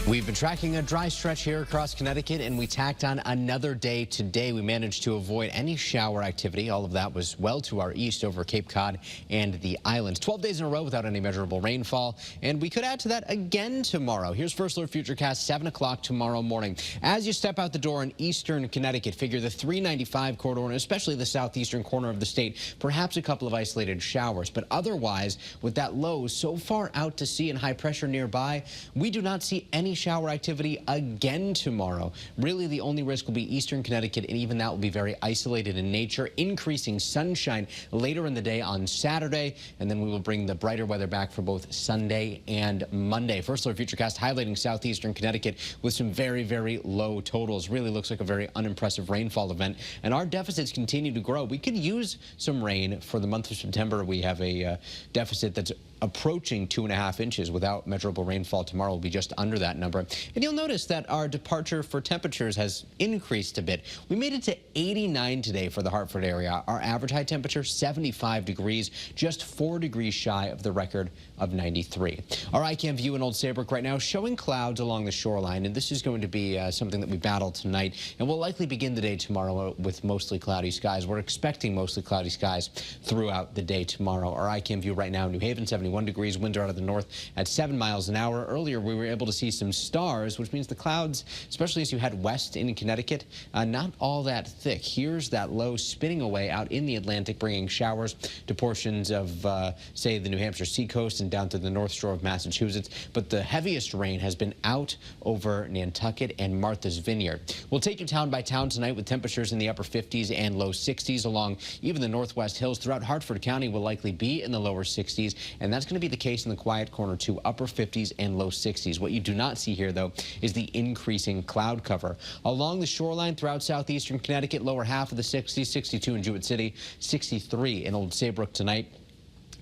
We've been tracking a dry stretch here across Connecticut, and we tacked on another day today. We managed to avoid any shower activity. All of that was well to our east over Cape Cod and the islands. 12 days in a row without any measurable rainfall, and we could add to that again tomorrow. Here's First Alert Futurecast, 7 o'clock tomorrow morning. As you step out the door in eastern Connecticut, figure the 395 corridor, and especially the southeastern corner of the state, perhaps a couple of isolated showers. But otherwise, with that low so far out to sea and high pressure nearby, we do not see any shower activity again tomorrow. Really, the only risk will be eastern Connecticut, and even that will be very isolated in nature. Increasing sunshine later in the day on Saturday, and then we will bring the brighter weather back for both Sunday and Monday. First Alert Futurecast highlighting southeastern Connecticut with some very, very low totals. Really looks like a very unimpressive rainfall event, and our deficits continue to grow. We could use some rain for the month of September. We have a deficit that's approaching 2.5 inches. Without measurable rainfall, tomorrow will be just under that number. And you'll notice that our departure for temperatures has increased a bit. We made it to 89 today for the Hartford area. Our average high temperature, 75 degrees, just 4 degrees shy of the record of 93. Our iCam view in Old Saybrook right now showing clouds along the shoreline, and this is going to be something that we battle tonight, and we'll likely begin the day tomorrow with mostly cloudy skies. We're expecting mostly cloudy skies throughout the day tomorrow. Our iCam view right now, New Haven, 71 degrees, winds are out of the north at 7 miles an hour. Earlier, we were able to see some stars, which means the clouds, especially as you head west in Connecticut, not all that thick. Here's that low spinning away out in the Atlantic, bringing showers to portions of, say, the New Hampshire seacoast and down to the north shore of Massachusetts. But the heaviest rain has been out over Nantucket and Martha's Vineyard. We'll take you town by town tonight with temperatures in the upper 50s and low 60s along even the northwest hills. Throughout Hartford County will likely be in the lower 60s, and that's going to be the case in the quiet corner too, upper 50s and low 60s. What you do not see here, though, is the increasing cloud cover. Along the shoreline throughout southeastern Connecticut, lower half of the 60s, 62 in Jewett City, 63 in Old Saybrook tonight.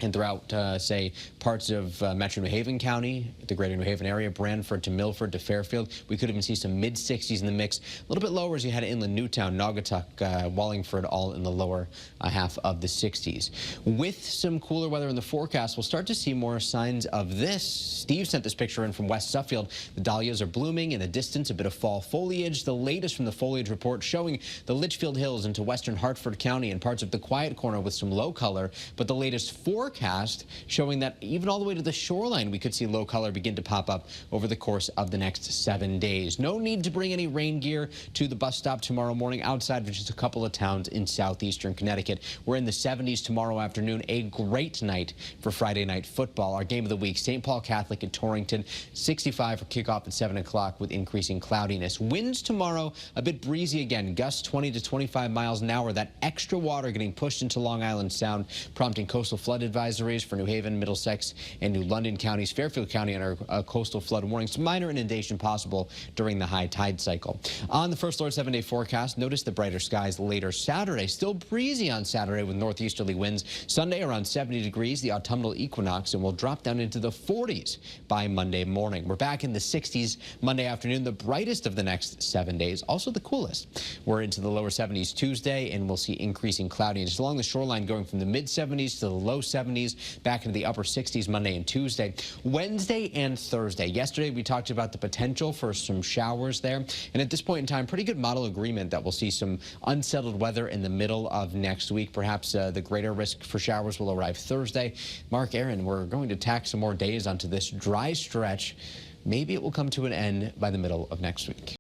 And throughout, say, parts of Metro New Haven County, the greater New Haven area, Branford to Milford to Fairfield, we could even see some mid-60s in the mix. A little bit lower as you head to inland Newtown, Naugatuck, Wallingford, all in the lower half of the 60s. With some cooler weather in the forecast, we'll start to see more signs of this. Steve sent this picture in from West Suffield. The dahlias are blooming in the distance, a bit of fall foliage. The latest from the foliage report showing the Litchfield Hills into western Hartford County and parts of the quiet corner with some low color, but the latest forecast showing that even all the way to the shoreline, we could see low color begin to pop up over the course of the next 7 days. No need to bring any rain gear to the bus stop tomorrow morning outside of just a couple of towns in southeastern Connecticut. We're in the 70s tomorrow afternoon. A great night for Friday night football. Our game of the week, St. Paul Catholic at Torrington, 65 for kickoff at 7 o'clock with increasing cloudiness. Winds tomorrow a bit breezy again, gusts 20 to 25 miles an hour. That extra water getting pushed into Long Island Sound, prompting coastal flood advisories for New Haven, Middlesex, and New London counties. Fairfield County under coastal flood warnings. Minor inundation possible during the high tide cycle. On the First Alert 7-day forecast, notice the brighter skies later Saturday. Still breezy on Saturday with northeasterly winds. Sunday around 70 degrees, the autumnal equinox, and we'll drop down into the 40s by Monday morning. We're back in the 60s Monday afternoon, the brightest of the next 7 days, also the coolest. We're into the lower 70s Tuesday, and we'll see increasing cloudiness along the shoreline going from the mid-70s to the low 70s, back into the upper 60s Monday and Tuesday. Wednesday and Thursday. Yesterday, we talked about the potential for some showers there. And at this point in time, pretty good model agreement that we'll see some unsettled weather in the middle of next week. Perhaps the greater risk for showers will arrive Thursday. Mark, Aaron, we're going to tack some more days onto this dry stretch. Maybe it will come to an end by the middle of next week.